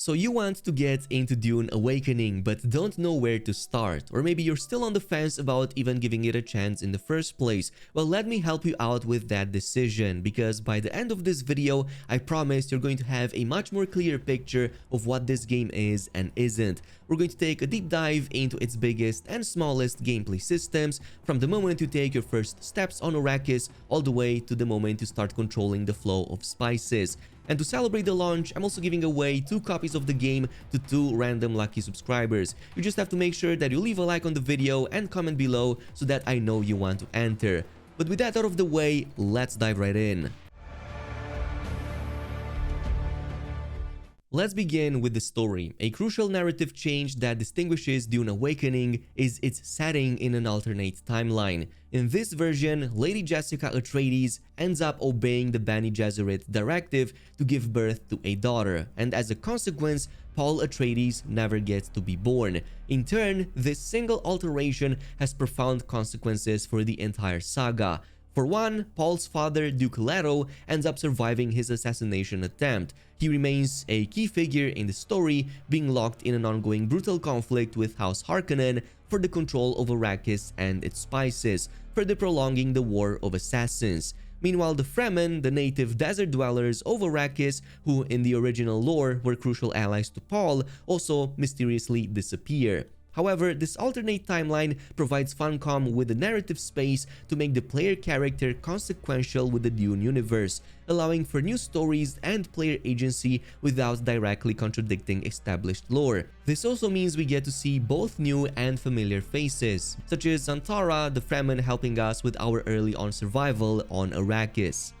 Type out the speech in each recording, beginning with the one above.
So you want to get into Dune Awakening but don't know where to start, or maybe you're still on the fence about even giving it a chance in the first place. Well, let me help you out with that decision, because by the end of this video, I promise you're going to have a much more clear picture of what this game is and isn't. We're going to take a deep dive into its biggest and smallest gameplay systems, from the moment you take your first steps on Arrakis all the way to the moment you start controlling the flow of spices. And to celebrate the launch, I'm also giving away 2 copies of the game to 2 random lucky subscribers. You just have to make sure that you leave a like on the video and comment below so that I know you want to enter. But with that out of the way, let's dive right in. Let's begin with the story. A crucial narrative change that distinguishes Dune Awakening is its setting in an alternate timeline. In this version, Lady Jessica Atreides ends up obeying the Bene Gesserit directive to give birth to a daughter, and as a consequence, Paul Atreides never gets to be born. In turn, this single alteration has profound consequences for the entire saga. For one, Paul's father, Duke Leto, ends up surviving his assassination attempt. He remains a key figure in the story, being locked in an ongoing brutal conflict with House Harkonnen for the control of Arrakis and its spices, further prolonging the War of Assassins. Meanwhile, the Fremen, the native desert dwellers of Arrakis, who in the original lore were crucial allies to Paul, also mysteriously disappear. However, this alternate timeline provides Funcom with the narrative space to make the player character consequential with the Dune universe, allowing for new stories and player agency without directly contradicting established lore. This also means we get to see both new and familiar faces, such as Zantara, the Fremen helping us with our early on survival on Arrakis.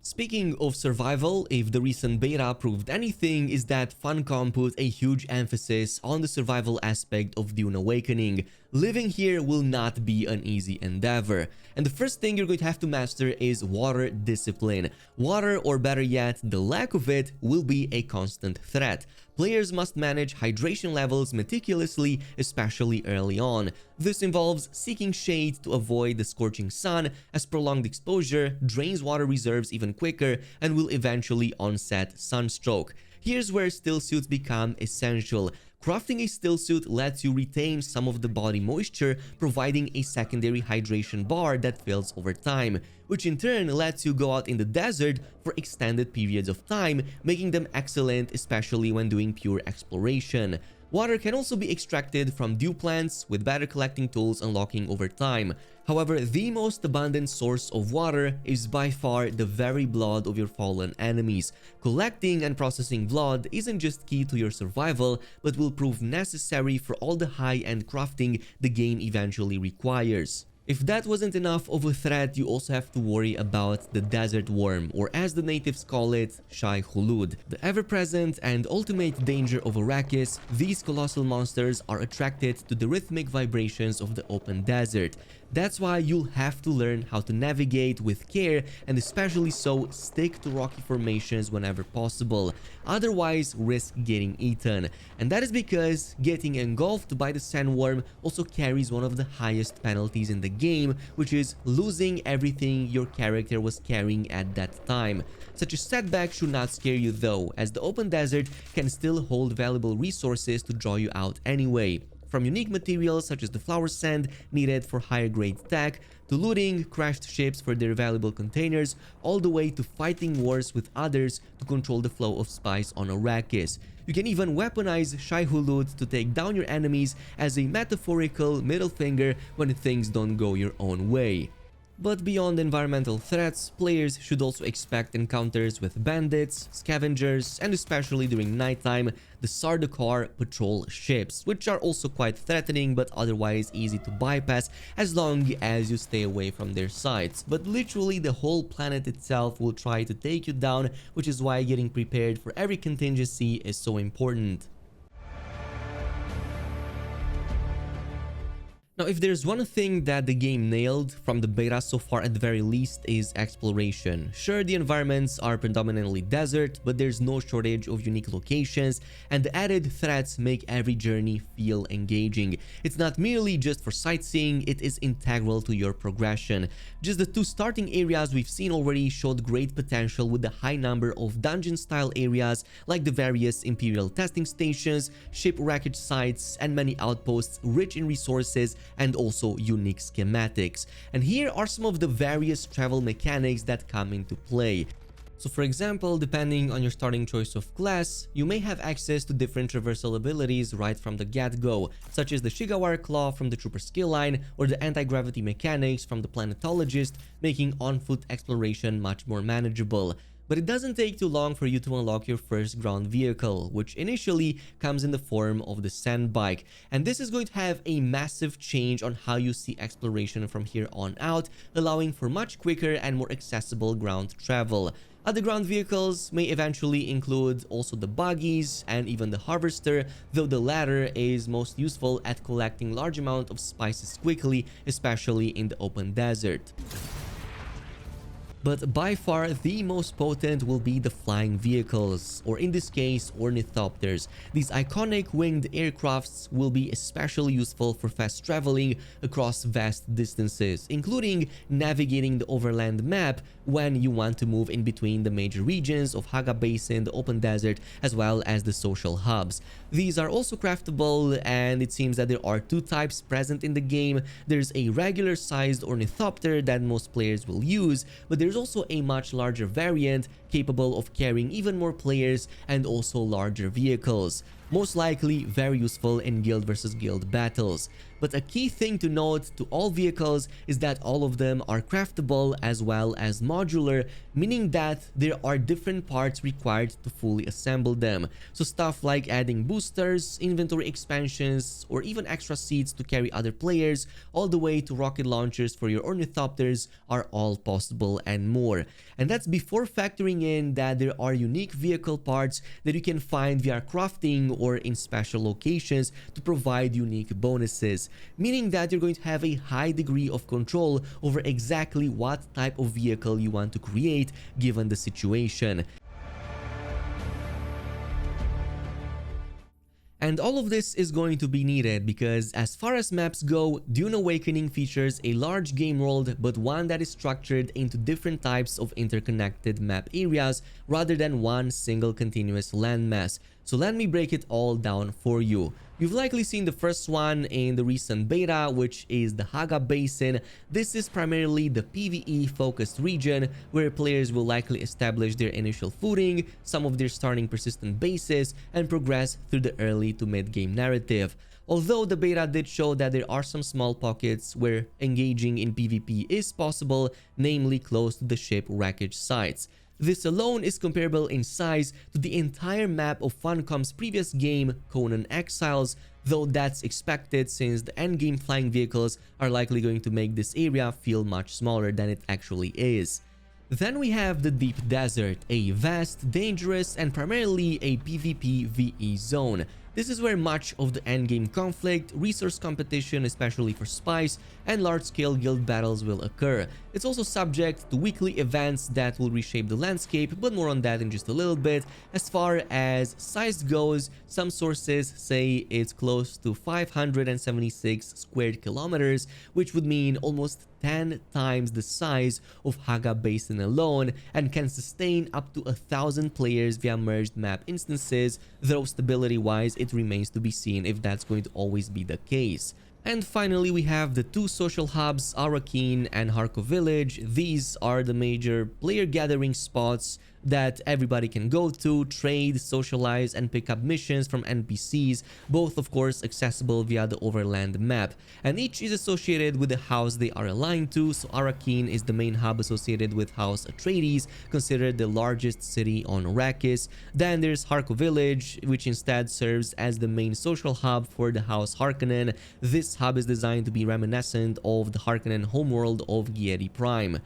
Speaking of survival, if the recent beta proved anything, is that Funcom put a huge emphasis on the survival aspect of Dune Awakening. Living here will not be an easy endeavor, and the first thing you're going to have to master is water discipline. Water, or better yet, the lack of it, will be a constant threat. Players must manage hydration levels meticulously, especially early on. This involves seeking shade to avoid the scorching sun, as prolonged exposure drains water reserves even quicker and will eventually onset sunstroke. Here's where still suits become essential. Crafting a still suit lets you retain some of the body moisture, providing a secondary hydration bar that fills over time, which in turn lets you go out in the desert for extended periods of time, making them excellent especially when doing pure exploration. Water can also be extracted from dew plants, with better collecting tools unlocking over time. However, the most abundant source of water is by far the very blood of your fallen enemies. Collecting and processing blood isn't just key to your survival, but will prove necessary for all the high-end crafting the game eventually requires. If that wasn't enough of a threat, you also have to worry about the desert worm, or as the natives call it, Shai Hulud. The ever-present and ultimate danger of Arrakis, these colossal monsters are attracted to the rhythmic vibrations of the open desert. That's why you'll have to learn how to navigate with care, and especially so, stick to rocky formations whenever possible. Otherwise, risk getting eaten. And that is because getting engulfed by the sandworm also carries one of the highest penalties in the game, which is losing everything your character was carrying at that time. Such a setback should not scare you though, as the open desert can still hold valuable resources to draw you out anyway. From unique materials such as the flower sand needed for higher grade tech, to looting crashed ships for their valuable containers, all the way to fighting wars with others to control the flow of spice on Arrakis. You can even weaponize Shai Hulud to take down your enemies as a metaphorical middle finger when things don't go your own way. But beyond environmental threats, players should also expect encounters with bandits, scavengers, and especially during nighttime, the Sardaukar patrol ships, which are also quite threatening but otherwise easy to bypass as long as you stay away from their sights. But literally the whole planet itself will try to take you down, which is why getting prepared for every contingency is so important. Now, if there's one thing that the game nailed from the beta so far at the very least is exploration. Sure, the environments are predominantly desert, but there's no shortage of unique locations, and the added threats make every journey feel engaging. It's not merely just for sightseeing, it is integral to your progression. Just the two starting areas we've seen already showed great potential with the high number of dungeon-style areas like the various Imperial testing stations, ship wreckage sites, and many outposts rich in resources and also unique schematics. And here are some of the various travel mechanics that come into play. So for example, depending on your starting choice of class, you may have access to different traversal abilities right from the get-go, such as the Shigawara Claw from the Trooper skill line or the anti-gravity mechanics from the Planetologist, making on-foot exploration much more manageable. But it doesn't take too long for you to unlock your first ground vehicle, which initially comes in the form of the sand bike. And this is going to have a massive change on how you see exploration from here on out, allowing for much quicker and more accessible ground travel. Other ground vehicles may eventually include also the buggies and even the harvester, though the latter is most useful at collecting large amounts of spices quickly, especially in the open desert. But by far the most potent will be the flying vehicles, or in this case ornithopters. These iconic winged aircrafts will be especially useful for fast traveling across vast distances, including navigating the overland map when you want to move in between the major regions of Haga Basin, the open desert, as well as the social hubs. These are also craftable, and it seems that there are two types present in the game. There's a regular sized ornithopter that most players will use, but there's also a much larger variant capable of carrying even more players and also larger vehicles, most likely very useful in guild versus guild battles. But a key thing to note to all vehicles is that all of them are craftable as well as modular, meaning that there are different parts required to fully assemble them. So stuff like adding boosters, inventory expansions, or even extra seats to carry other players, all the way to rocket launchers for your ornithopters are all possible and more. And that's before factoring in that there are unique vehicle parts that you can find via crafting or in special locations to provide unique bonuses, meaning that you're going to have a high degree of control over exactly what type of vehicle you want to create given the situation. And all of this is going to be needed because as far as maps go, Dune Awakening features a large game world, but one that is structured into different types of interconnected map areas rather than one single continuous landmass. So let me break it all down for you. You've likely seen the first one in the recent beta, which is the Haga Basin. This is primarily the PvE focused region where players will likely establish their initial footing, some of their starting persistent bases, and progress through the early to mid game narrative. Although the beta did show that there are some small pockets where engaging in PvP is possible, namely close to the ship wreckage sites. This alone is comparable in size to the entire map of Funcom's previous game, Conan Exiles, though that's expected since the endgame flying vehicles are likely going to make this area feel much smaller than it actually is. Then we have the Deep Desert, a vast, dangerous, and primarily a PvP VE zone. This is where much of the endgame conflict, resource competition, especially for spice, and large-scale guild battles will occur. It's also subject to weekly events that will reshape the landscape, but more on that in just a little bit. As far as size goes, some sources say it's close to 576 square kilometers, which would mean almost 10 times the size of Haga Basin alone, and can sustain up to 1,000 players via merged map instances, though stability-wise it remains to be seen if that's going to always be the case. And finally, we have the two social hubs, Arakeen and Harko Village. These are the major player gathering spots that everybody can go to, trade, socialize, and pick up missions from NPCs, both of course accessible via the overland map. And each is associated with the house they are aligned to, so Arakeen is the main hub associated with House Atreides, considered the largest city on Arrakis. Then there's Harko Village, which instead serves as the main social hub for the House Harkonnen. This hub is designed to be reminiscent of the Harkonnen homeworld of Giedi Prime.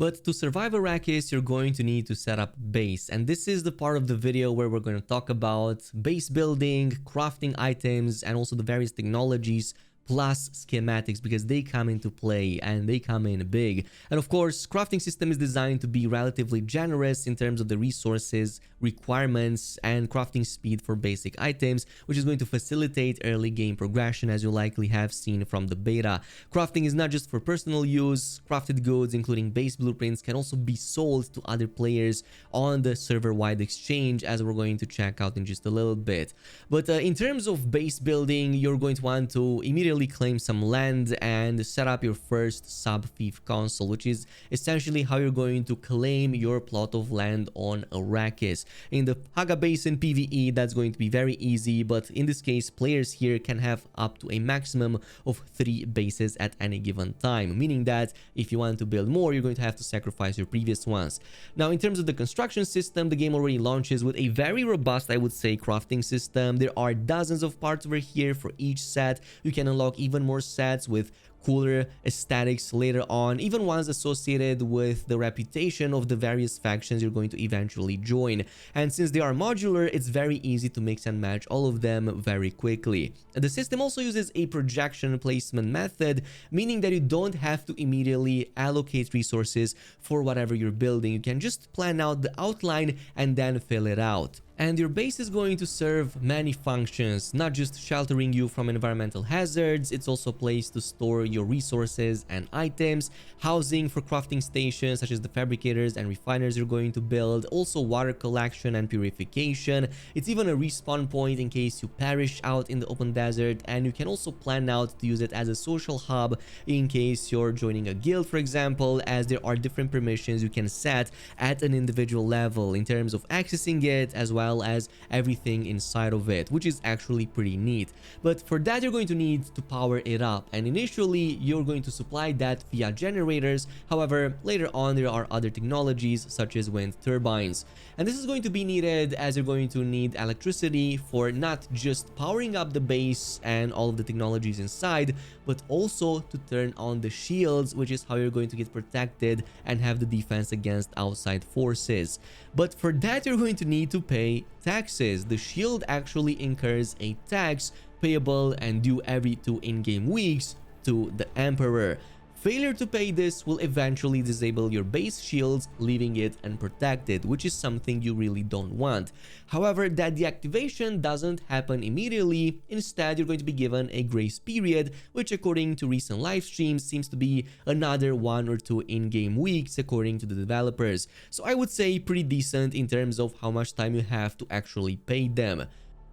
But to survive Arrakis, you're going to need to set up base, and this is the part of the video where we're going to talk about base building, crafting items, and also the various technologies plus schematics, because they come into play and they come in big. And of course, crafting system is designed to be relatively generous in terms of the resources, requirements, and crafting speed for basic items, which is going to facilitate early game progression, as you likely have seen from the beta. Crafting is not just for personal use. Crafted goods, including base blueprints, can also be sold to other players on the server-wide exchange, as we're going to check out in just a little bit. But in terms of base building, you're going to want to immediately claim some land and set up your first sub-fief console, which is essentially how you're going to claim your plot of land on Arrakis. In the Haga Basin PvE, that's going to be very easy, but in this case, players here can have up to a maximum of 3 bases at any given time, meaning that if you want to build more, you're going to have to sacrifice your previous ones. Now, in terms of the construction system, the game already launches with a very robust, I would say, crafting system. There are dozens of parts over here for each set. You can unlock even more sets with cooler aesthetics later on, even ones associated with the reputation of the various factions you're going to eventually join. And since they are modular, it's very easy to mix and match all of them very quickly. The system also uses a projection placement method, meaning that you don't have to immediately allocate resources for whatever you're building. You can just plan out the outline and then fill it out. And your base is going to serve many functions, not just sheltering you from environmental hazards. It's also a place to store your resources and items, housing for crafting stations such as the fabricators and refiners you're going to build, also water collection and purification. It's even a respawn point in case you perish out in the open desert, and you can also plan out to use it as a social hub in case you're joining a guild, for example, as there are different permissions you can set at an individual level in terms of accessing it, as well as everything inside of it, which is actually pretty neat. But for that, you're going to need to power it up, and initially you're going to supply that via generators. However, later on there are other technologies such as wind turbines, and this is going to be needed as you're going to need electricity for not just powering up the base and all of the technologies inside, but also to turn on the shields, which is how you're going to get protected and have the defense against outside forces. But for that, you're going to need to pay taxes. The shield actually incurs a tax payable and due every 2 in-game weeks to the Emperor. Failure to pay this will eventually disable your base shields, leaving it unprotected, which is something you really don't want. However, that deactivation doesn't happen immediately. Instead, you're going to be given a grace period, which according to recent live streams seems to be another 1 or 2 in-game weeks according to the developers. So I would say pretty decent in terms of how much time you have to actually pay them.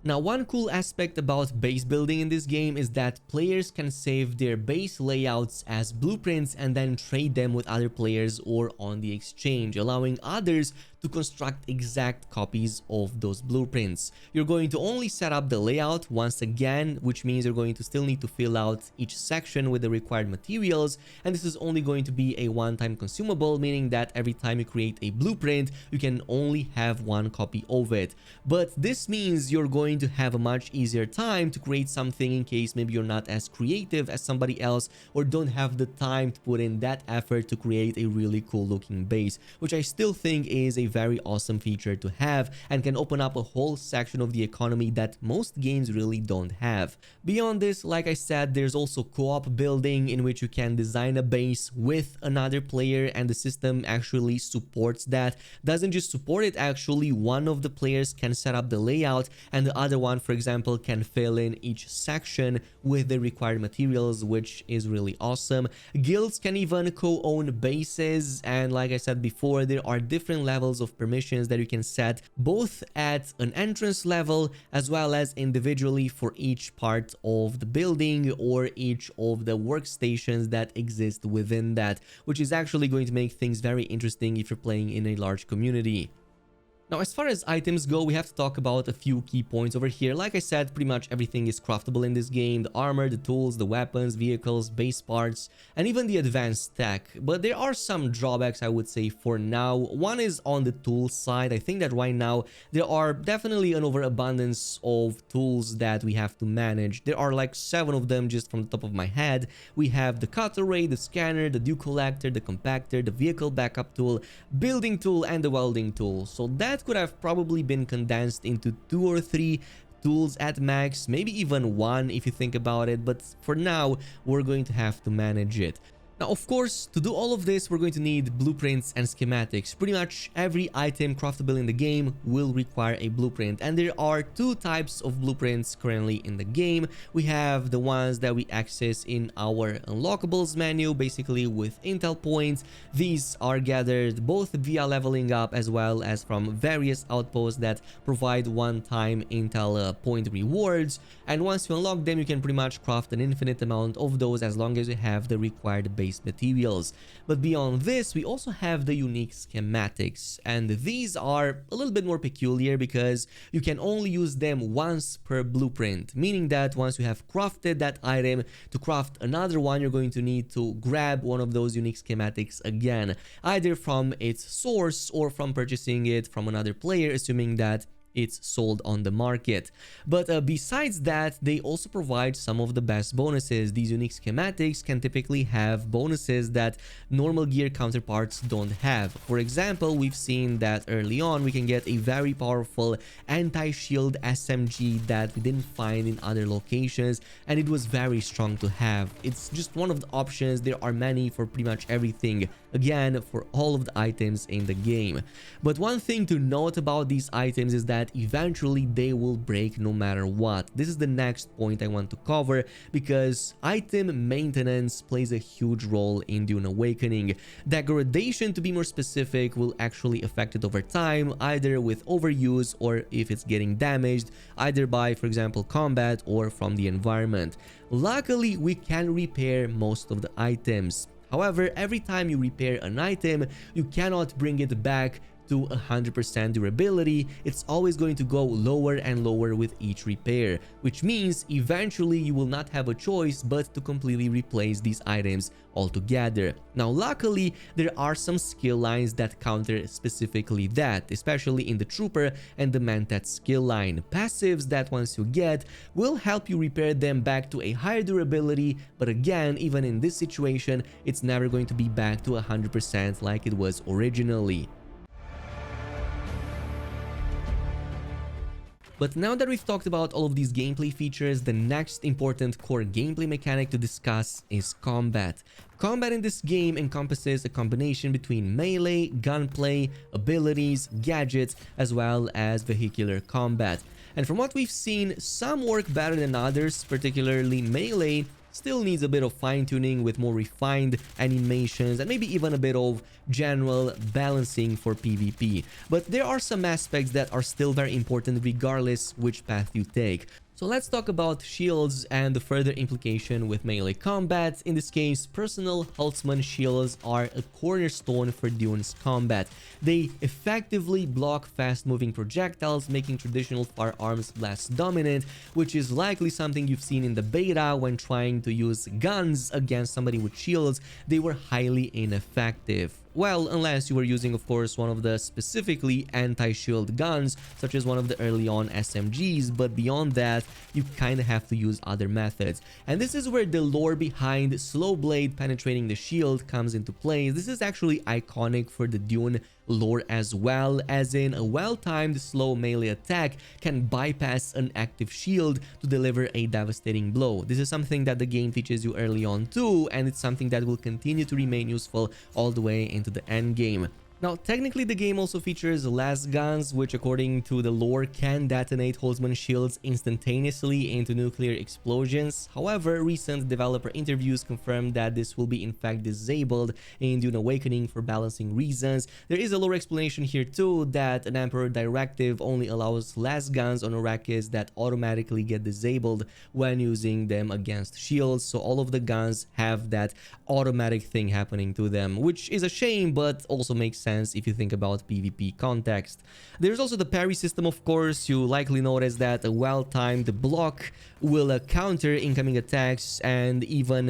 Now, one cool aspect about base building in this game is that players can save their base layouts as blueprints and then trade them with other players or on the exchange, allowing others to construct exact copies of those blueprints. You're going to only set up the layout once again, which means you're going to still need to fill out each section with the required materials, and this is only going to be a one-time consumable, meaning that every time you create a blueprint, you can only have 1 copy of it. But this means you're going to have a much easier time to create something in case maybe you're not as creative as somebody else or don't have the time to put in that effort to create a really cool looking base, which I still think is a very awesome feature to have and can open up a whole section of the economy that most games really don't have. Beyond this, like I said, there's also co-op building in which you can design a base with another player, and the system actually supports that. Doesn't just support it, actually one of the players can set up the layout and the other one, for example, can fill in each section with the required materials, which is really awesome. Guilds can even co-own bases, and like I said before, there are different levels of permissions that you can set both at an entrance level as well as individually for each part of the building or each of the workstations that exist within that, which is actually going to make things very interesting if you're playing in a large community. Now, as far as items go, we have to talk about a few key points over here. Like I said, pretty much everything is craftable in this game. The armor, the tools, the weapons, vehicles, base parts, and even the advanced tech. But there are some drawbacks, I would say, for now. One is on the tool side. I think that right now there are definitely an overabundance of tools that we have to manage. There are like 7 of them just from the top of my head. We have the cutter ray, the scanner, the dew collector, the compactor, the vehicle backup tool, building tool, and the welding tool. So that could have probably been condensed into 2 or 3 tools at max, maybe even 1 if you think about it, but for now we're going to have to manage it. Now, of course, to do all of this, we're going to need blueprints and schematics. Pretty much every item craftable in the game will require a blueprint, and there are 2 types of blueprints currently in the game. We have the ones that we access in our unlockables menu, basically with intel points. These are gathered both via leveling up as well as from various outposts that provide one-time intel point rewards. And once you unlock them, you can pretty much craft an infinite amount of those as long as you have the required base materials. But beyond this, we also have the unique schematics, and these are a little bit more peculiar because you can only use them once per blueprint, meaning that once you have crafted that item, to craft another one you're going to need to grab one of those unique schematics again, either from its source or from purchasing it from another player, assuming that it's sold on the market. But besides that, they also provide some of the best bonuses. These unique schematics can typically have bonuses that normal gear counterparts don't have. For example, we've seen that early on we can get a very powerful anti-shield SMG that we didn't find in other locations, and it was very strong to have. It's just one of the options. There are many for pretty much everything, again, for all of the items in the game. But one thing to note about these items is that eventually they will break no matter what. This is the next point I want to cover, because item maintenance plays a huge role in Dune Awakening. Degradation, to be more specific, will actually affect it over time, either with overuse or if it's getting damaged, either by, for example, combat or from the environment. Luckily, we can repair most of the items. However, every time you repair an item, you cannot bring it back to 100% durability. It's always going to go lower and lower with each repair, which means eventually you will not have a choice but to completely replace these items altogether. Now, luckily, there are some skill lines that counter specifically that, especially in the Trooper and the Mentat skill line. Passives that once you get will help you repair them back to a higher durability, but again, even in this situation, it's never going to be back to 100% like it was originally. But now that we've talked about all of these gameplay features, the next important core gameplay mechanic to discuss is combat. Combat in this game encompasses a combination between melee, gunplay, abilities, gadgets, as well as vehicular combat. And from what we've seen, some work better than others, particularly melee still needs a bit of fine-tuning with more refined animations and maybe even a bit of general balancing for PvP. But there are some aspects that are still very important regardless which path you take. So let's talk about shields and the further implication with melee combat. In this case, personal Holtzman shields are a cornerstone for Dune's combat. They effectively block fast-moving projectiles, making traditional firearms less dominant, which is likely something you've seen in the beta when trying to use guns against somebody with shields. They were highly ineffective. Well, unless you were using, of course, one of the specifically anti-shield guns, such as one of the early on SMGs, but beyond that, you kind of have to use other methods. And this is where the lore behind slow blade penetrating the shield comes into play. This is actually iconic for the Dune lore as well, as in a well-timed slow melee attack can bypass an active shield to deliver a devastating blow. This is something that the game teaches you early on too, and it's something that will continue to remain useful all the way into the end game. Now, technically, the game also features las guns, which according to the lore can detonate Holtzman shields instantaneously into nuclear explosions. However, recent developer interviews confirmed that this will be in fact disabled in Dune Awakening for balancing reasons. There is a lore explanation here too, that an Emperor directive only allows las guns on Arrakis that automatically get disabled when using them against shields, so all of the guns have that automatic thing happening to them, which is a shame but also makes sense sense if you think about PvP context. There's also the parry system, of course. You likely noticed that a well-timed block will counter incoming attacks and even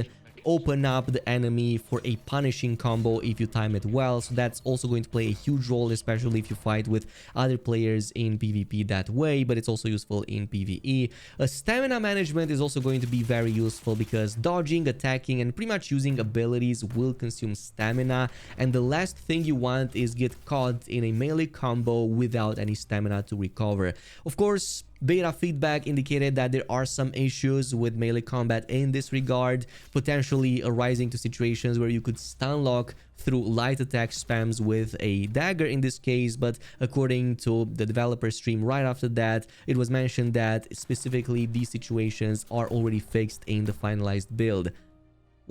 open up the enemy for a punishing combo if you time it well. So that's also going to play a huge role, especially if you fight with other players in PvP that way, but it's also useful in PvE. Stamina management is also going to be very useful because dodging, attacking, and pretty much using abilities will consume stamina, and the last thing you want is get caught in a melee combo without any stamina to recover. Of course, beta feedback indicated that there are some issues with melee combat in this regard, potentially arising to situations where you could stun lock through light attack spams with a dagger in this case, but according to the developer stream right after that, it was mentioned that specifically these situations are already fixed in the finalized build.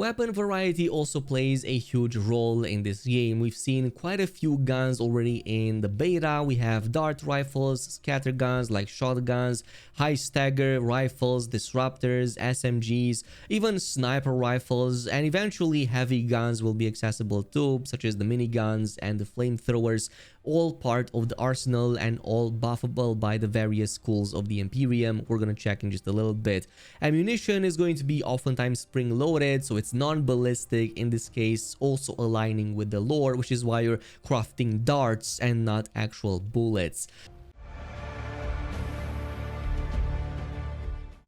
Weapon variety also plays a huge role in this game. We've seen quite a few guns already in the beta. We have dart rifles, scatter guns like shotguns, high stagger rifles, disruptors, SMGs, even sniper rifles, and eventually heavy guns will be accessible too, such as the miniguns and the flamethrowers, all part of the arsenal and all buffable by the various schools of the Imperium. We're gonna check in just a little bit. Ammunition is going to be oftentimes spring-loaded, so it's non-ballistic in this case, also aligning with the lore, which is why you're crafting darts and not actual bullets.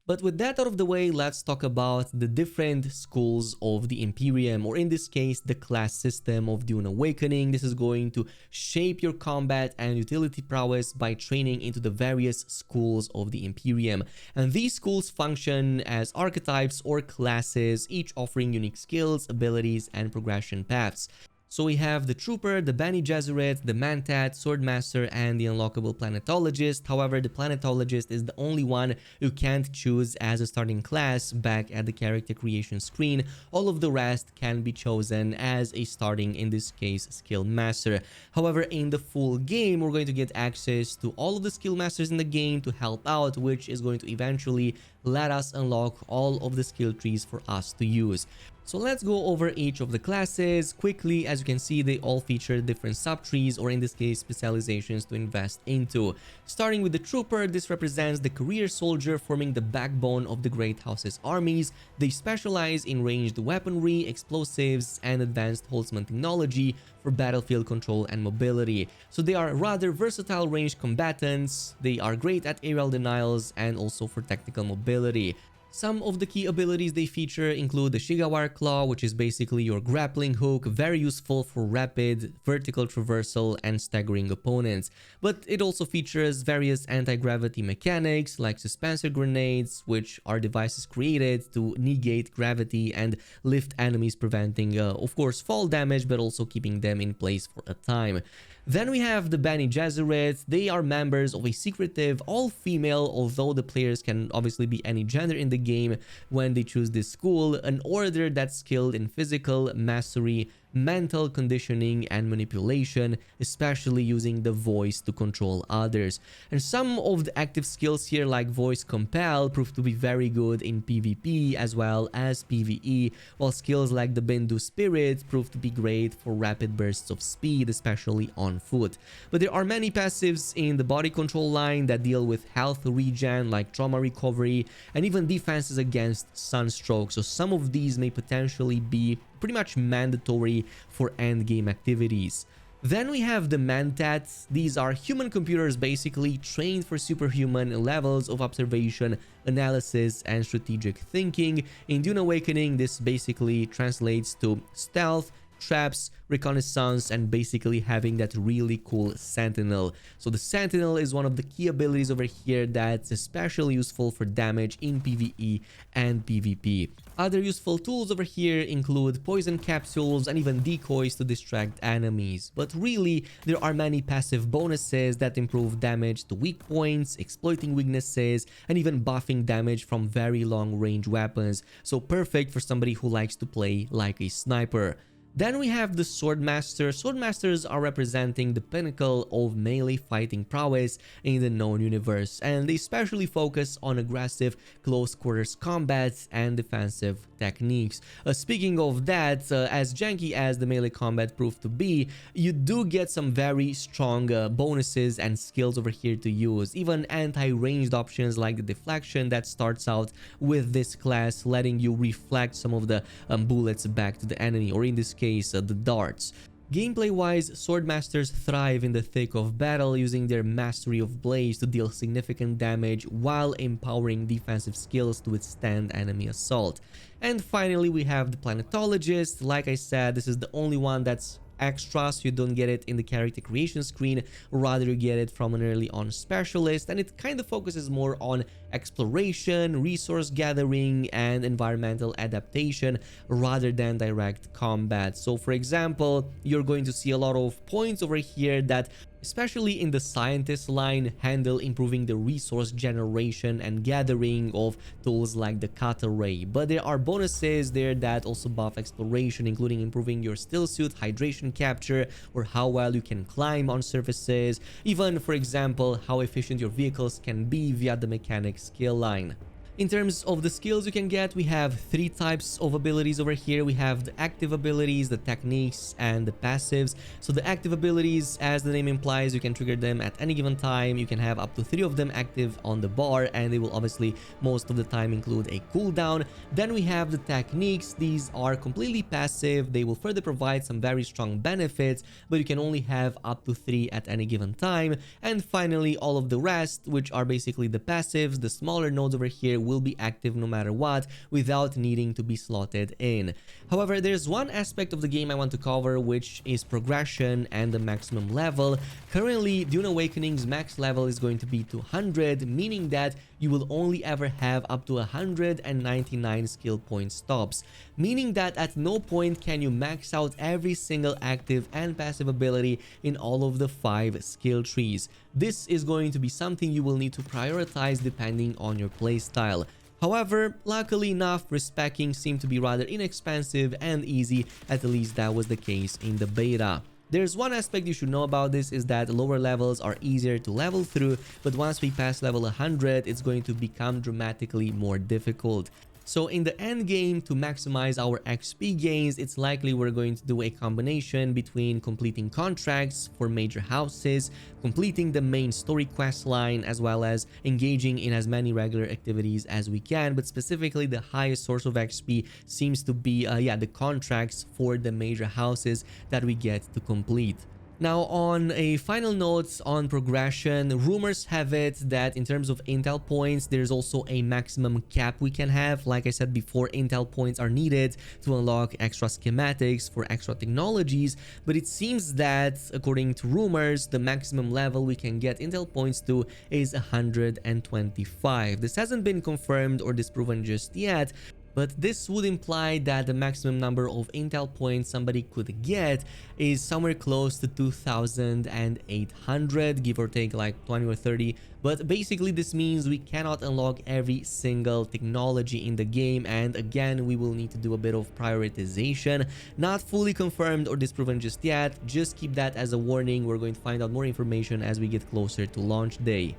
But with that out of the way, let's talk about the different schools of the Imperium, or in this case, the class system of Dune Awakening. This is going to shape your combat and utility prowess by training into the various schools of the Imperium. And these schools function as archetypes or classes, each offering unique skills, abilities, and progression paths. So we have the Trooper, the Bene Gesserit, the Mantat, Swordmaster, and the Unlockable Planetologist. However, the Planetologist is the only one you can't choose as a starting class back at the character creation screen. All of the rest can be chosen as a starting, in this case, Skill Master. However, in the full game, we're going to get access to all of the Skill Masters in the game to help out, which is going to eventually let us unlock all of the skill trees for us to use. So let's go over each of the classes quickly. As you can see, they all feature different subtrees, or in this case, specializations to invest into. Starting with the Trooper, this represents the career soldier forming the backbone of the Great House's armies. They specialize in ranged weaponry, explosives, and advanced Holtzman technology for battlefield control and mobility. So they are rather versatile ranged combatants. They are great at aerial denials and also for technical mobility. Some of the key abilities they feature include the Shigawara Claw, which is basically your grappling hook, very useful for rapid vertical traversal and staggering opponents. But it also features various anti-gravity mechanics like suspensor grenades, which are devices created to negate gravity and lift enemies, preventing, of course, fall damage, but also keeping them in place for a time. Then we have the Bene Gesserit. They are members of a secretive all-female, although the players can obviously be any gender in the game when they choose this school, an order that's skilled in physical mastery, mental conditioning, and manipulation, especially using the voice to control others. And some of the active skills here, like Voice Compel, prove to be very good in PvP as well as PvE, while skills like the Bindu Spirit prove to be great for rapid bursts of speed, especially on foot. But there are many passives in the body control line that deal with health regen, like trauma recovery, and even defenses against sunstroke. So some of these may potentially be pretty much mandatory for endgame activities. Then we have the Mantats. These are human computers basically trained for superhuman levels of observation, analysis, and strategic thinking. In Dune Awakening, this basically translates to stealth, traps, reconnaissance, and basically having that really cool Sentinel. So the Sentinel is one of the key abilities over here that's especially useful for damage in PvE and PvP. Other useful tools over here include poison capsules and even decoys to distract enemies. But really, there are many passive bonuses that improve damage to weak points, exploiting weaknesses, and even buffing damage from very long range weapons. So perfect for somebody who likes to play like a sniper. Then we have the Swordmaster. Swordmasters are representing the pinnacle of melee fighting prowess in the known universe, and they especially focus on aggressive close quarters combat and defensive techniques. Speaking of that, as janky as the melee combat proved to be, you do get some very strong bonuses and skills over here to use. Even anti-ranged options like the deflection that starts out with this class, letting you reflect some of the bullets back to the enemy, or in this case the darts. Gameplay-wise, Swordmasters thrive in the thick of battle, using their mastery of blades to deal significant damage while empowering defensive skills to withstand enemy assault. And finally, we have the Planetologist. Like I said, this is the only one that's extra, so you don't get it in the character creation screen, rather you get it from an early on specialist, and it kind of focuses more on exploration, resource gathering, and environmental adaptation rather than direct combat. So for example, you're going to see a lot of points over here that, especially in the scientist line, handle improving the resource generation and gathering of tools like the Kata Ray. But there are bonuses there that also buff exploration, including improving your still suit, hydration capture, or how well you can climb on surfaces, even for example how efficient your vehicles can be via the mechanic skill line. In terms of the skills you can get, we have three types of abilities over here. We have the active abilities, the techniques, and the passives. So the active abilities, as the name implies, you can trigger them at any given time. You can have up to 3 of them active on the bar, and they will obviously most of the time include a cooldown. Then we have the techniques. These are completely passive. They will further provide some very strong benefits, but you can only have up to 3 at any given time. And finally, all of the rest, which are basically the passives, the smaller nodes over here, will be active no matter what without needing to be slotted in. However, there's one aspect of the game I want to cover, which is progression and the maximum level. Currently, Dune Awakening's max level is going to be 200, meaning that you will only ever have up to 199 skill point stops, meaning that at no point can you max out every single active and passive ability in all of the 5 skill trees. This is going to be something you will need to prioritize depending on your playstyle. However, luckily enough, respecking seemed to be rather inexpensive and easy, at least that was the case in the beta. There's one aspect you should know about this, is that lower levels are easier to level through, but once we pass level 100, it's going to become dramatically more difficult. So in the end game, to maximize our XP gains, it's likely we're going to do a combination between completing contracts for major houses, completing the main story quest line, as well as engaging in as many regular activities as we can. But specifically, the highest source of XP seems to be the contracts for the major houses that we get to complete. Now, on a final note on progression, rumors have it that in terms of intel points, there's also a maximum cap we can have. Like I said before, intel points are needed to unlock extra schematics for extra technologies, but it seems that, according to rumors, the maximum level we can get intel points to is 125. This hasn't been confirmed or disproven just yet, but this would imply that the maximum number of intel points somebody could get is somewhere close to 2,800, give or take like 20 or 30. But basically this means we cannot unlock every single technology in the game, and again we will need to do a bit of prioritization. Not fully confirmed or disproven just yet, just keep that as a warning. We're going to find out more information as we get closer to launch day.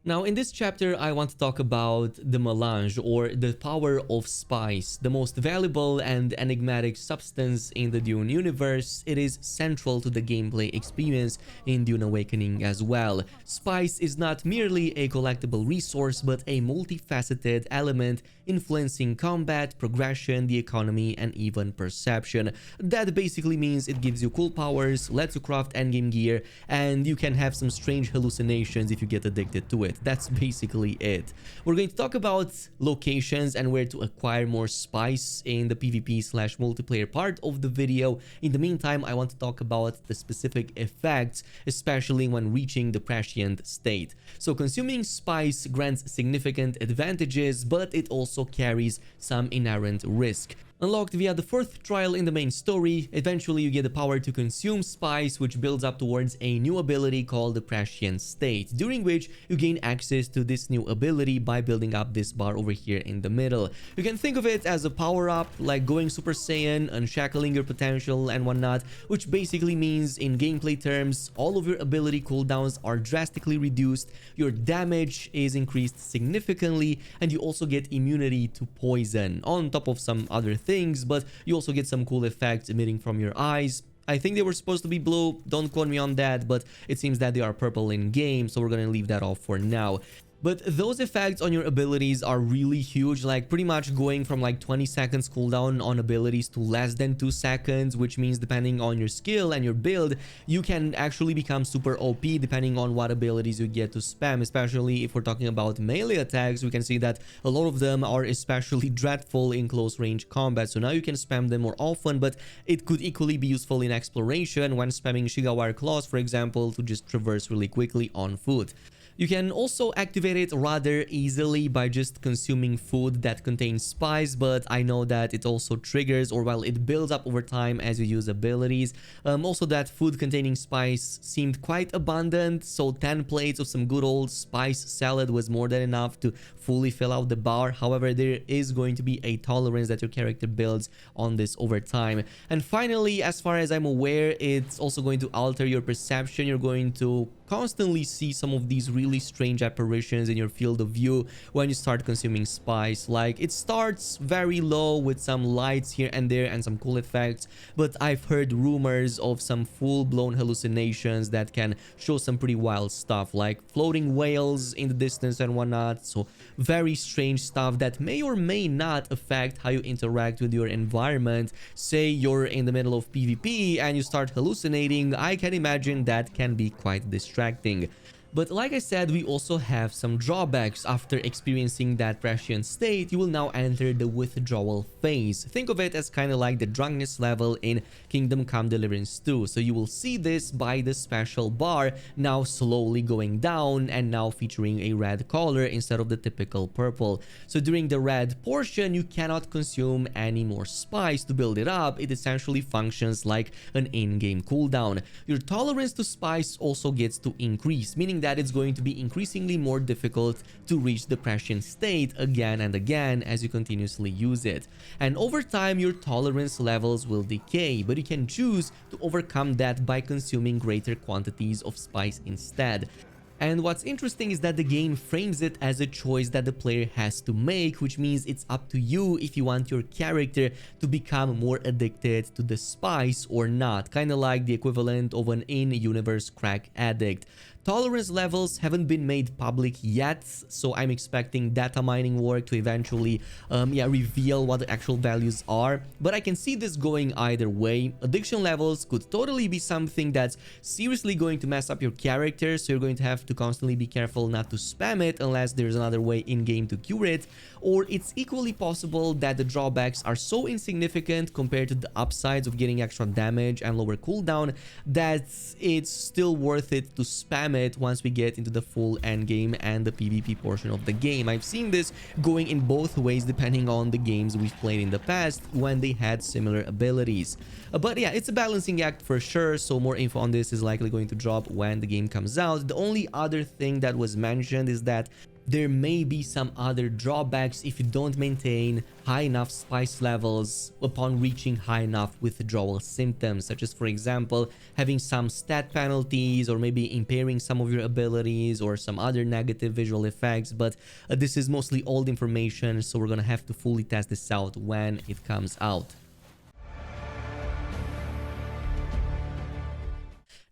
Now, in this chapter, I want to talk about the melange, or the power of spice, the most valuable and enigmatic substance in the Dune universe. It is central to the gameplay experience in Dune Awakening as well. Spice is not merely a collectible resource, but a multifaceted element influencing combat, progression, the economy, and even perception. That basically means it gives you cool powers, lets you craft endgame gear, and you can have some strange hallucinations if you get addicted to it. That's basically it. We're going to talk about locations and where to acquire more spice in the PvP/multiplayer part of the video. In the meantime, I want to talk about the specific effects, especially when reaching the prescient state. So consuming spice grants significant advantages, but it also carries some inherent risk. unlocked via the 4th trial in the main story. Eventually you get the power to consume spice, which builds up towards a new ability called the Prescient State, during which you gain access to this new ability by building up this bar over here in the middle. You can think of it as a power-up, like going Super Saiyan, unshackling your potential and whatnot, which basically means in gameplay terms, all of your ability cooldowns are drastically reduced, your damage is increased significantly, and you also get immunity to poison, on top of some other things, but you also get some cool effects emitting from your eyes. I think they were supposed to be blue, don't quote me on that, but it seems that they are purple in game, so we're gonna leave that off for now. But those effects on your abilities are really huge, like pretty much going from like 20 seconds cooldown on abilities to less than 2 seconds, which means depending on your skill and your build, you can actually become super OP depending on what abilities you get to spam, especially if we're talking about melee attacks. We can see that a lot of them are especially dreadful in close range combat, so now you can spam them more often, but it could equally be useful in exploration when spamming Shigawara Claws, for example, to just traverse really quickly on foot. You can also activate it rather easily by just consuming food that contains spice, but I know that it also triggers, or well, it builds up over time as you use abilities. Also, that food containing spice seemed quite abundant, so 10 plates of some good old spice salad was more than enough to fully fill out the bar. However, there is going to be a tolerance that your character builds on this over time. And finally, as far as I'm aware, it's also going to alter your perception. You're going to constantly see some of these really strange apparitions in your field of view when you start consuming spice. Like, it starts very low with some lights here and there and some cool effects, but I've heard rumors of some full-blown hallucinations that can show some pretty wild stuff, like floating whales in the distance and whatnot. So very strange stuff that may or may not affect how you interact with your environment. Say you're in the middle of PvP and you start hallucinating, I can imagine that can be quite distracting. But like I said, we also have some drawbacks. After experiencing that prescient state, you will now enter the withdrawal phase. Think of it as kind of like the drunkenness level in Kingdom Come Deliverance 2. So you will see this by the special bar now slowly going down and now featuring a red color instead of the typical purple. So during the red portion, you cannot consume any more spice to build it up. It essentially functions like an in-game cooldown. Your tolerance to spice also gets to increase, meaning that it's going to be increasingly more difficult to reach the prescient state again and again as you continuously use it. And over time, your tolerance levels will decay, but you can choose to overcome that by consuming greater quantities of spice instead. And what's interesting is that the game frames it as a choice that the player has to make, which means it's up to you if you want your character to become more addicted to the spice or not, kind of like the equivalent of an in-universe crack addict. Tolerance levels haven't been made public yet, so I'm expecting data mining work to eventually reveal what the actual values are, but I can see this going either way. Addiction levels could totally be something that's seriously going to mess up your character, so you're going to have to constantly be careful not to spam it unless there's another way in-game to cure it. Or it's equally possible that the drawbacks are so insignificant compared to the upsides of getting extra damage and lower cooldown that it's still worth it to spam it once we get into the full endgame and the PvP portion of the game. I've seen this going in both ways depending on the games we've played in the past when they had similar abilities. But yeah, it's a balancing act for sure, so more info on this is likely going to drop when the game comes out. The only other thing that was mentioned is that there may be some other drawbacks if you don't maintain high enough spice levels upon reaching high enough withdrawal symptoms, such as, for example, having some stat penalties or maybe impairing some of your abilities or some other negative visual effects. But this is mostly old information, so we're gonna have to fully test this out when it comes out.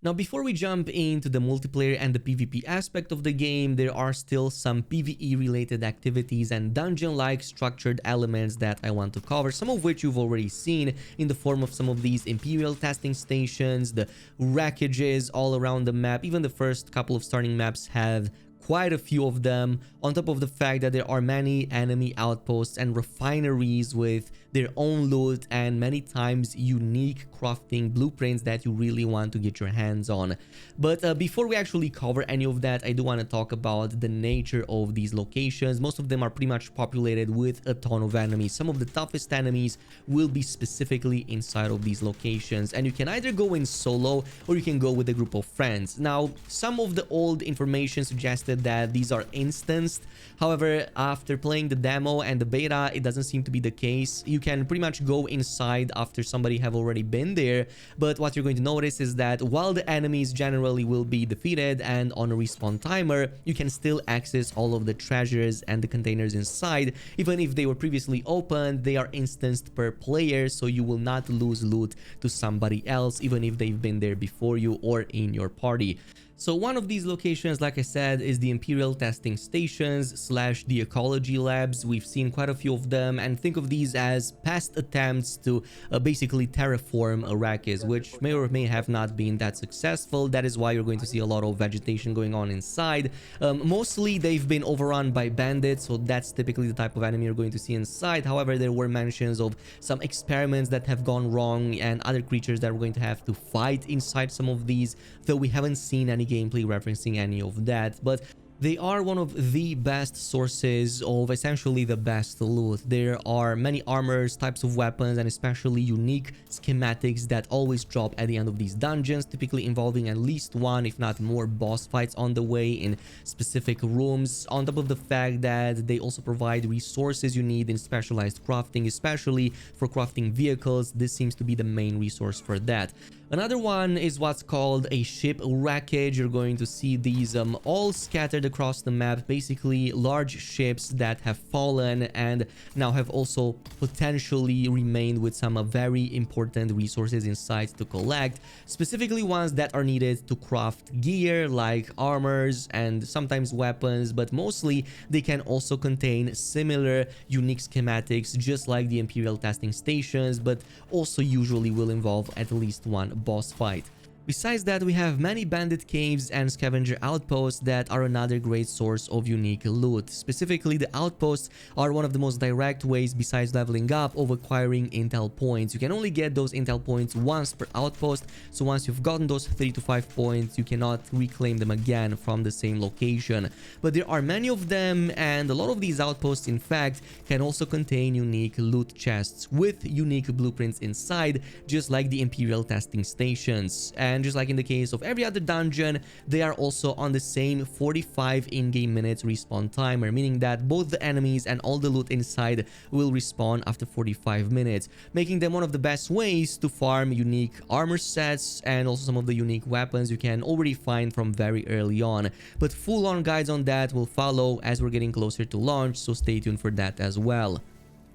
Now, before we jump into the multiplayer and the PvP aspect of the game, there are still some PvE related activities and dungeon-like structured elements that I want to cover, some of which you've already seen in the form of some of these Imperial testing stations, the wreckages all around the map. Even the first couple of starting maps have quite a few of them, on top of the fact that there are many enemy outposts and refineries with their own loot, and many times unique crafting blueprints that you really want to get your hands on. But before we actually cover any of that, I do want to talk about the nature of these locations. Most of them are pretty much populated with a ton of enemies. Some of the toughest enemies will be specifically inside of these locations, and you can either go in solo or you can go with a group of friends. Now, some of the old information suggested that these are instanced. However, after playing the demo and the beta, it doesn't seem to be the case. You can pretty much go inside after somebody have already been there, but what you're going to notice is that while the enemies generally will be defeated and on a respawn timer, you can still access all of the treasures and the containers inside. Even if they were previously opened, they are instanced per player, so you will not lose loot to somebody else, even if they've been there before you or in your party. So one of these locations, like I said, is the Imperial Testing Stations / the Ecology Labs. We've seen quite a few of them, and think of these as past attempts to basically terraform Arrakis, which may or may have not been that successful. That is why you're going to see a lot of vegetation going on inside. Mostly they've been overrun by bandits, so that's typically the type of enemy you're going to see inside. However, there were mentions of some experiments that have gone wrong and other creatures that we're going to have to fight inside some of these, though we haven't seen any gameplay referencing any of that. But they are one of the best sources of essentially the best loot. There are many armors, types of weapons, and especially unique schematics that always drop at the end of these dungeons, typically involving at least one, if not more, boss fights on the way in specific rooms, on top of the fact that they also provide resources you need in specialized crafting, especially for crafting vehicles. This seems to be the main resource for that. Another one is what's called a ship wreckage. You're going to see these all scattered across the map, basically large ships that have fallen and now have also potentially remained with some very important resources inside to collect, specifically ones that are needed to craft gear like armors and sometimes weapons, but mostly they can also contain similar unique schematics just like the Imperial Testing Stations, but also usually will involve at least one boss fight. Besides that, we have many bandit caves and scavenger outposts that are another great source of unique loot. Specifically, the outposts are one of the most direct ways, besides leveling up, of acquiring intel points. You can only get those intel points once per outpost, so once you've gotten those 3 to 5 points, you cannot reclaim them again from the same location. But there are many of them, and a lot of these outposts, in fact, can also contain unique loot chests with unique blueprints inside, just like the Imperial Testing Stations. And just like in the case of every other dungeon, they are also on the same 45 in-game minutes respawn timer, meaning that both the enemies and all the loot inside will respawn after 45 minutes, making them one of the best ways to farm unique armor sets and also some of the unique weapons you can already find from very early on. But full-on guides on that will follow as we're getting closer to launch, so stay tuned for that as well.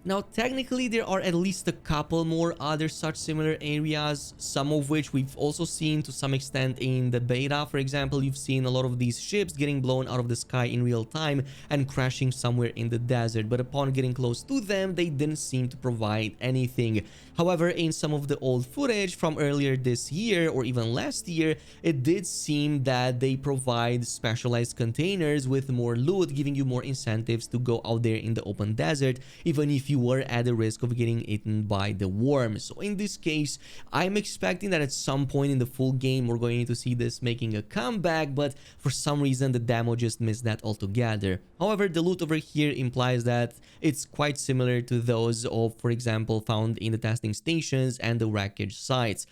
Now, technically, there are at least a couple more other such similar areas, some of which we've also seen to some extent in the beta. For example, you've seen a lot of these ships getting blown out of the sky in real time and crashing somewhere in the desert, but upon getting close to them, they didn't seem to provide anything. However, in some of the old footage from earlier this year or even last year, it did seem that they provide specialized containers with more loot, giving you more incentives to go out there in the open desert, even if you were at the risk of getting eaten by the worm. So in this case, I'm expecting that at some point in the full game, we're going to see this making a comeback, but for some reason, the demo just missed that altogether. However, the loot over here implies that it's quite similar to those of, for example, found in the testing stations and the wreckage sites.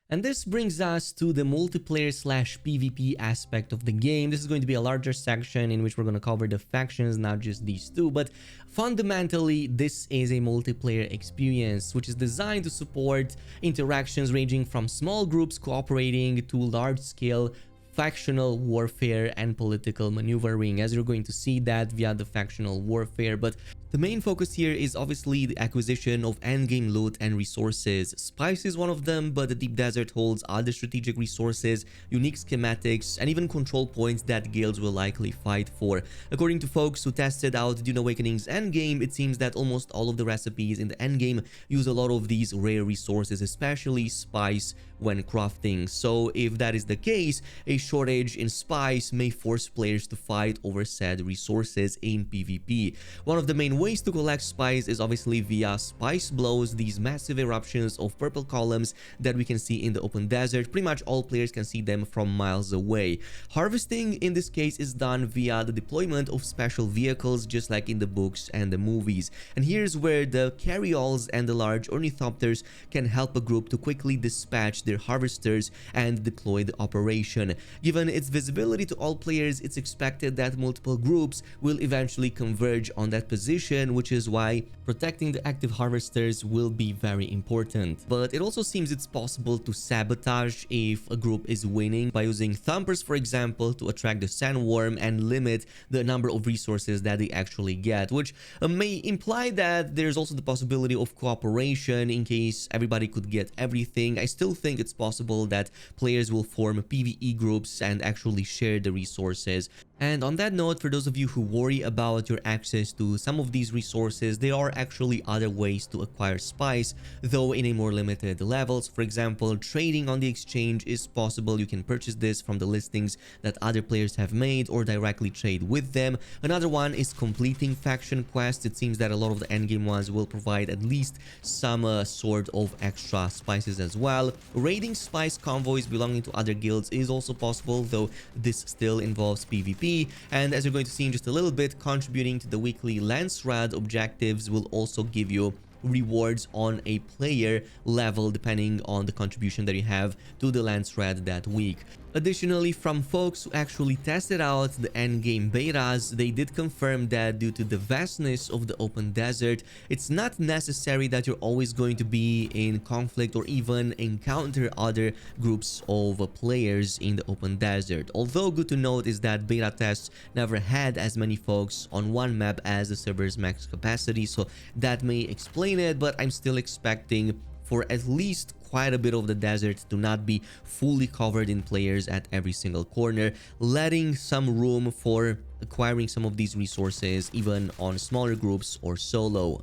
And this brings us to the multiplayer / PvP aspect of the game. This is going to be a larger section in which we're going to cover the factions, not just these two, but fundamentally, this is a multiplayer experience, which is designed to support interactions ranging from small groups cooperating to large-scale factional warfare and political maneuvering, as you're going to see that via the factional warfare. But the main focus here is obviously the acquisition of endgame loot and resources. Spice is one of them, but the Deep Desert holds other strategic resources, unique schematics, and even control points that guilds will likely fight for. According to folks who tested out Dune Awakening's endgame, it seems that almost all of the recipes in the endgame use a lot of these rare resources, especially spice, when crafting. So if that is the case, a shortage in spice may force players to fight over said resources in PvP. One of the main ways to collect spice is obviously via spice blows, these massive eruptions of purple columns that we can see in the open desert. Pretty much all players can see them from miles away. Harvesting in this case is done via the deployment of special vehicles, just like in the books and the movies. And here's where the carryalls and the large ornithopters can help a group to quickly dispatch their harvesters and deploy the operation. Given its visibility to all players, it's expected that multiple groups will eventually converge on that position, which is why protecting the active harvesters will be very important. But it also seems it's possible to sabotage if a group is winning by using thumpers, for example, to attract the sandworm and limit the number of resources that they actually get, which may imply that there's also the possibility of cooperation in case everybody could get everything. I still think it's possible that players will form PvE groups and actually share the resources. And on that note, for those of you who worry about your access to some of these resources, there are actually other ways to acquire spice, though in a more limited levels. For example, trading on the exchange is possible. You can purchase this from the listings that other players have made or directly trade with them. Another one is completing faction quests. It seems that a lot of the endgame ones will provide at least some sort of extra spices as well. Raiding spice convoys belonging to other guilds is also possible, though this still involves PvP. And as you're going to see in just a little bit, contributing to the weekly Lance Rad objectives will also give you rewards on a player level depending on the contribution that you have to the Lance Rad that week. Additionally, from folks who actually tested out the endgame betas, they did confirm that due to the vastness of the open desert, it's not necessary that you're always going to be in conflict or even encounter other groups of players in the open desert. Although good to note is that beta tests never had as many folks on one map as the server's max capacity, so that may explain it, but I'm still expecting for at least quite a bit of the desert to not be fully covered in players at every single corner, letting some room for acquiring some of these resources even on smaller groups or solo.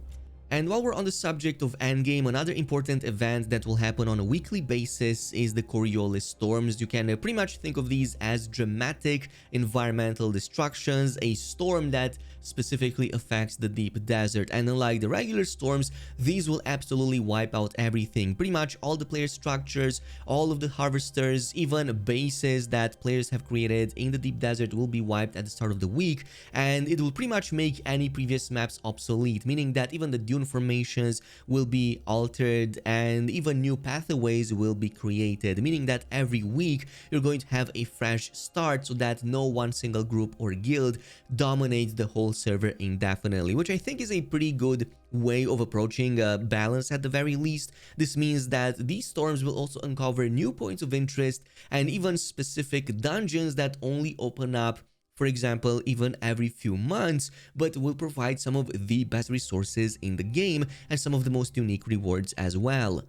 And while we're on the subject of endgame, another important event that will happen on a weekly basis is the Coriolis storms. You can pretty much think of these as dramatic environmental destructions, a storm that specifically affects the deep desert. And unlike the regular storms, these will absolutely wipe out everything. Pretty much all the player structures, all of the harvesters, even bases that players have created in the deep desert will be wiped at the start of the week, and it will pretty much make any previous maps obsolete, meaning that even the Dune formations will be altered and even new pathways will be created, meaning that every week you're going to have a fresh start so that no one single group or guild dominates the whole server indefinitely, which I think is a pretty good way of approaching balance at the very least. This means that these storms will also uncover new points of interest and even specific dungeons that only open up, for example, even every few months, but will provide some of the best resources in the game and some of the most unique rewards as well.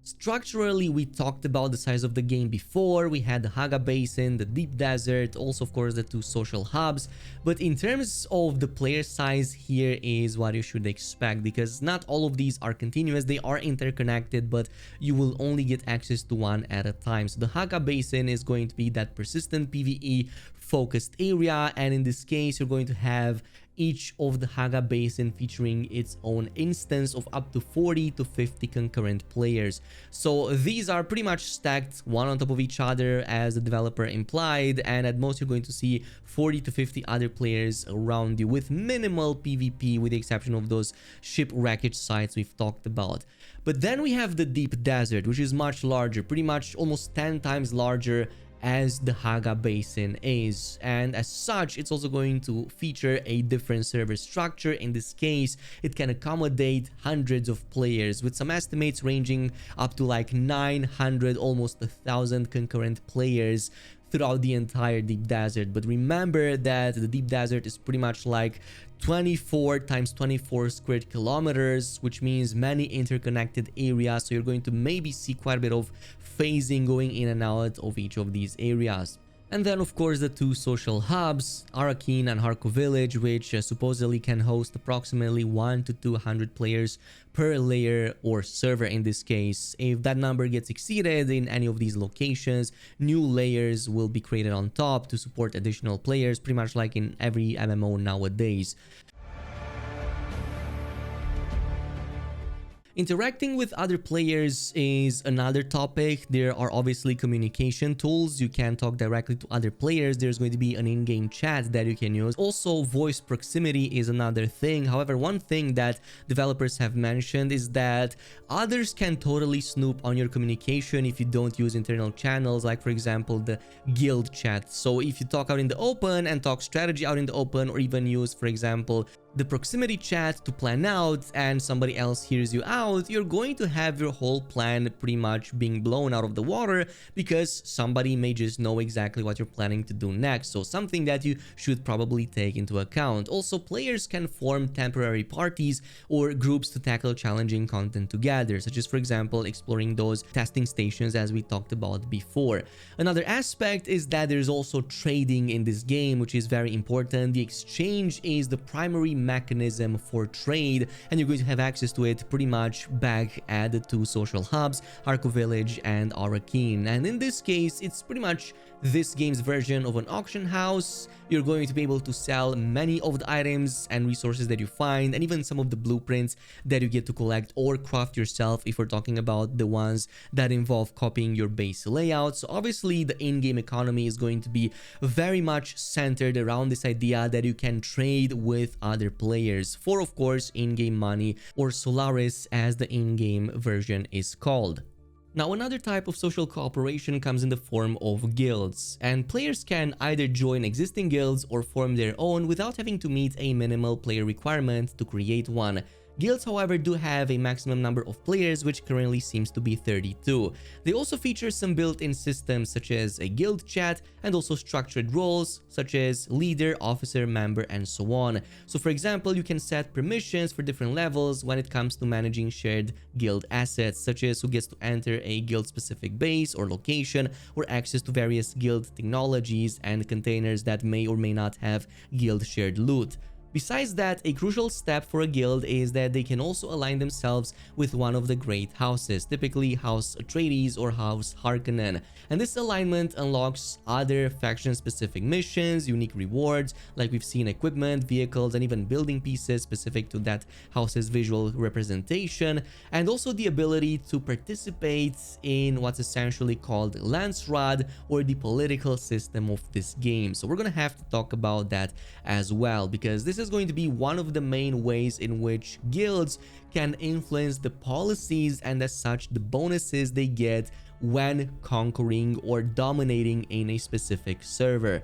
Structurally, we talked about the size of the game before. We had the Haga Basin, the Deep Desert, also of course the two social hubs. But in terms of the player size, here is what you should expect, because not all of these are continuous. They are interconnected, but you will only get access to one at a time. So the Haga Basin is going to be that persistent PvE focused area, and in this case you're going to have each of the Haga Basin featuring its own instance of up to 40 to 50 concurrent players. So these are pretty much stacked one on top of each other as the developer implied, and at most you're going to see 40 to 50 other players around you with minimal PvP, with the exception of those ship wreckage sites we've talked about. But then we have the Deep Desert, which is much larger, pretty much almost 10 times larger as the Haga Basin is, and as such it's also going to feature a different server structure. In this case, it can accommodate hundreds of players, with some estimates ranging up to like 900, almost 1,000 concurrent players throughout the entire Deep Desert. But remember that the Deep Desert is pretty much like 24 times 24 square kilometers, which means many interconnected areas, so you're going to maybe see quite a bit of phasing going in and out of each of these areas. And then of course the two social hubs, Arakin and Harko Village, which supposedly can host approximately 1 to 200 players per layer or server in this case. If that number gets exceeded in any of these locations, new layers will be created on top to support additional players, pretty much like in every MMO nowadays. Interacting with other players is another topic. There are obviously communication tools. You can talk directly to other players. There's going to be an in-game chat that you can use. Also, voice proximity is another thing. However, one thing that developers have mentioned is that others can totally snoop on your communication if you don't use internal channels, like for example, the guild chat. So if you talk out in the open and talk strategy out in the open, or even use, for example, the proximity chat to plan out and somebody else hears you out, you're going to have your whole plan pretty much being blown out of the water because somebody may just know exactly what you're planning to do next. So something that you should probably take into account. Also, players can form temporary parties or groups to tackle challenging content together, such as for example exploring those testing stations as we talked about before. Another aspect is that there's also trading in this game, which is very important. The exchange is the primary mechanism for trade, and you're going to have access to it pretty much back at the two social hubs, Harko Village and Arakin. And in this case, it's pretty much this game's version of an auction house. You're going to be able to sell many of the items and resources that you find, and even some of the blueprints that you get to collect or craft yourself if we're talking about the ones that involve copying your base layout. So obviously the in-game economy is going to be very much centered around this idea that you can trade with other players for, of course, in-game money, or Solaris as the in-game version is called. Now, another type of social cooperation comes in the form of guilds, and players can either join existing guilds or form their own without having to meet a minimal player requirement to create one. Guilds, however, do have a maximum number of players, which currently seems to be 32. They also feature some built-in systems such as a guild chat and also structured roles such as leader, officer, member, and so on. So for example, you can set permissions for different levels when it comes to managing shared guild assets, such as who gets to enter a guild-specific base or location, or access to various guild technologies and containers that may or may not have guild-shared loot. Besides that, a crucial step for a guild is that they can also align themselves with one of the great houses, typically House Atreides or House Harkonnen. And this alignment unlocks other faction-specific missions, unique rewards, like we've seen equipment, vehicles, and even building pieces specific to that house's visual representation, and also the ability to participate in what's essentially called Landsraad, or the political system of this game. So we're gonna have to talk about that as well, because this is going to be one of the main ways in which guilds can influence the policies and as such the bonuses they get when conquering or dominating in a specific server.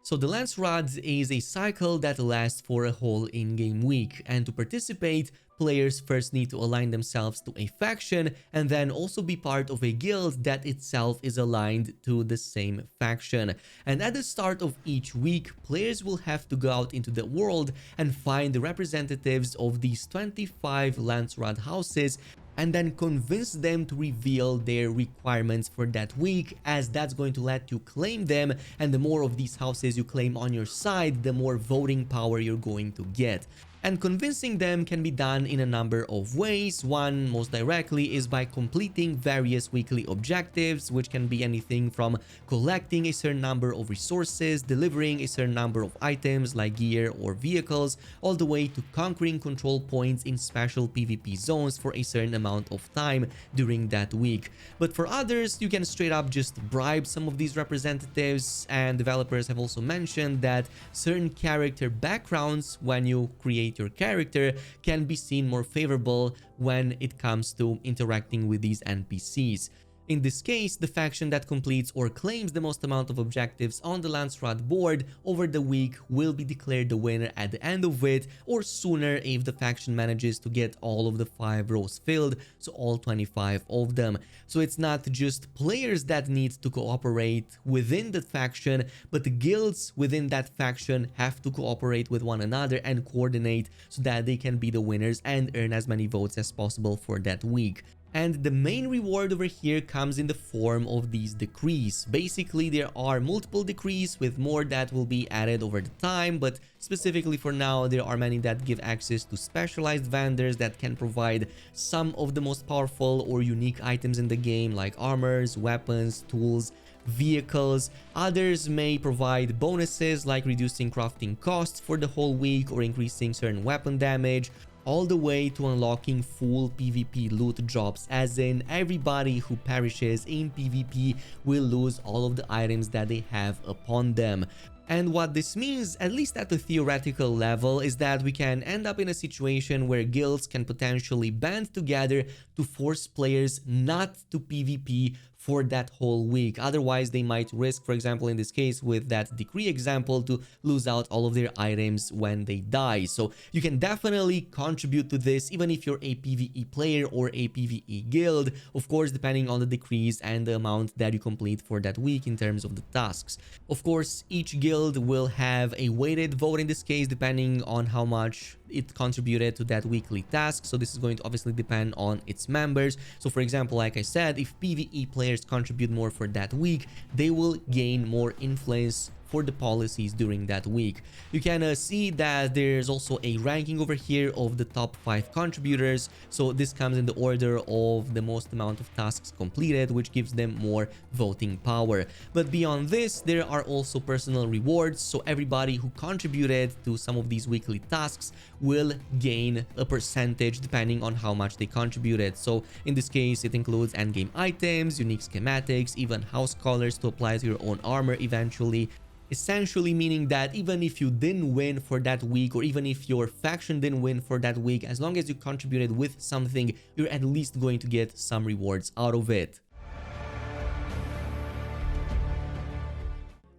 So the Landsraad is a cycle that lasts for a whole in-game week, and to participate, players first need to align themselves to a faction and then also be part of a guild that itself is aligned to the same faction. And at the start of each week, players will have to go out into the world and find the representatives of these 25 Landsraad houses and then convince them to reveal their requirements for that week, as that's going to let you claim them, and the more of these houses you claim on your side, the more voting power you're going to get. And convincing them can be done in a number of ways. One, most directly, is by completing various weekly objectives, which can be anything from collecting a certain number of resources, delivering a certain number of items like gear or vehicles, all the way to conquering control points in special PvP zones for a certain amount of time during that week. But for others, you can straight up just bribe some of these representatives, and developers have also mentioned that certain character backgrounds, when you create your character, can be seen more favorable when it comes to interacting with these NPCs. In this case, the faction that completes or claims the most amount of objectives on the Landsraad board over the week will be declared the winner at the end of it, or sooner if the faction manages to get all of the 5 rows filled, so all 25 of them. So it's not just players that need to cooperate within the faction, but the guilds within that faction have to cooperate with one another and coordinate so that they can be the winners and earn as many votes as possible for that week. And the main reward over here comes in the form of these decrees. Basically, there are multiple decrees with more that will be added over the time, but specifically for now, there are many that give access to specialized vendors that can provide some of the most powerful or unique items in the game, like armors, weapons, tools, vehicles. Others may provide bonuses like reducing crafting costs for the whole week or increasing certain weapon damage, all the way to unlocking full PvP loot drops, as in everybody who perishes in PvP will lose all of the items that they have upon them. And what this means, at least at the theoretical level, is that we can end up in a situation where guilds can potentially band together to force players not to PvP for that whole week. Otherwise, they might risk, for example, in this case with that decree example, to lose out all of their items when they die. So you can definitely contribute to this, even if you're a PvE player or a PvE guild, of course, depending on the decrees and the amount that you complete for that week in terms of the tasks. Of course, each guild will have a weighted vote in this case, depending on how much it contributed to that weekly task. So this is going to obviously depend on its members. So for example, like I said, if PvE players contribute more for that week, they will gain more influence for the policies during that week. You can see that there's also a ranking over here of the top 5 contributors. So this comes in the order of the most amount of tasks completed, which gives them more voting power. But beyond this, there are also personal rewards. So everybody who contributed to some of these weekly tasks will gain a percentage depending on how much they contributed. So in this case, it includes endgame items, unique schematics, even house colors to apply to your own armor eventually. Essentially meaning that even if you didn't win for that week, or even if your faction didn't win for that week, as long as you contributed with something, you're at least going to get some rewards out of it.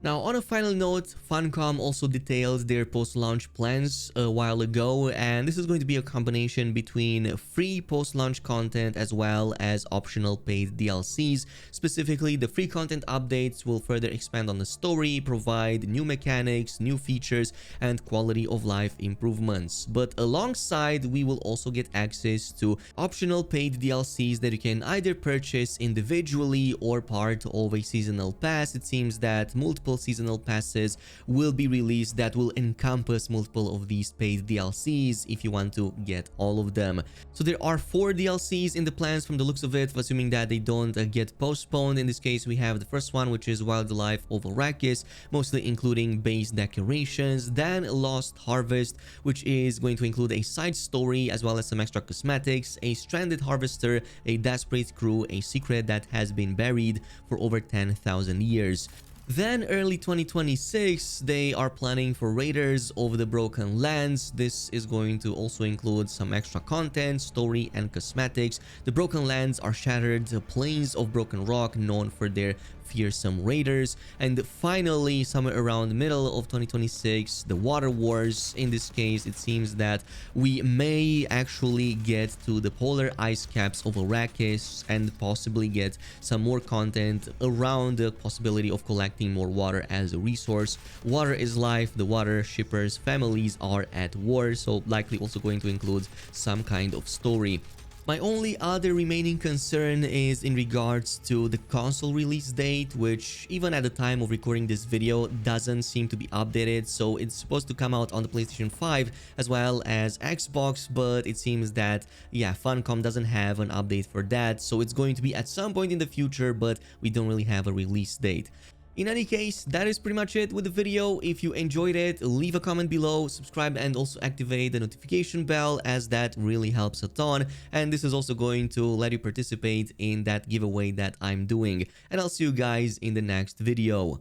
Now, on a final note, Funcom also detailed their post-launch plans a while ago, and this is going to be a combination between free post-launch content as well as optional paid DLCs. Specifically, the free content updates will further expand on the story, provide new mechanics, new features, and quality of life improvements. But alongside, we will also get access to optional paid DLCs that you can either purchase individually or part of a seasonal pass. It seems that multiple seasonal passes will be released that will encompass multiple of these paid DLCs if you want to get all of them. So there are 4 DLCs in the plans from the looks of it, assuming that they don't get postponed. In this case, we have the first one, which is Wildlife of Arrakis, mostly including base decorations. Then Lost Harvest, which is going to include a side story as well as some extra cosmetics, a stranded harvester, a desperate crew, a secret that has been buried for over 10,000 years. Then early 2026, they are planning for Raiders of the Broken Lands. This is going to also include some extra content, story, and cosmetics. The Broken Lands are shattered plains of broken rock known for their fearsome raiders. And finally, somewhere around the middle of 2026, the Water Wars. In this case, it seems that we may actually get to the polar ice caps of Arrakis and possibly get some more content around the possibility of collecting more water as a resource. Water is life. The water shippers' families are at war, so likely also going to include some kind of story. My only other remaining concern is in regards to the console release date, which even at the time of recording this video doesn't seem to be updated. So it's supposed to come out on the PlayStation 5 as well as Xbox, but it seems that, yeah, Funcom doesn't have an update for that. So it's going to be at some point in the future, but we don't really have a release date. In any case, that is pretty much it with the video. If you enjoyed it, leave a comment below, subscribe, and also activate the notification bell, as that really helps a ton. And this is also going to let you participate in that giveaway that I'm doing. And I'll see you guys in the next video.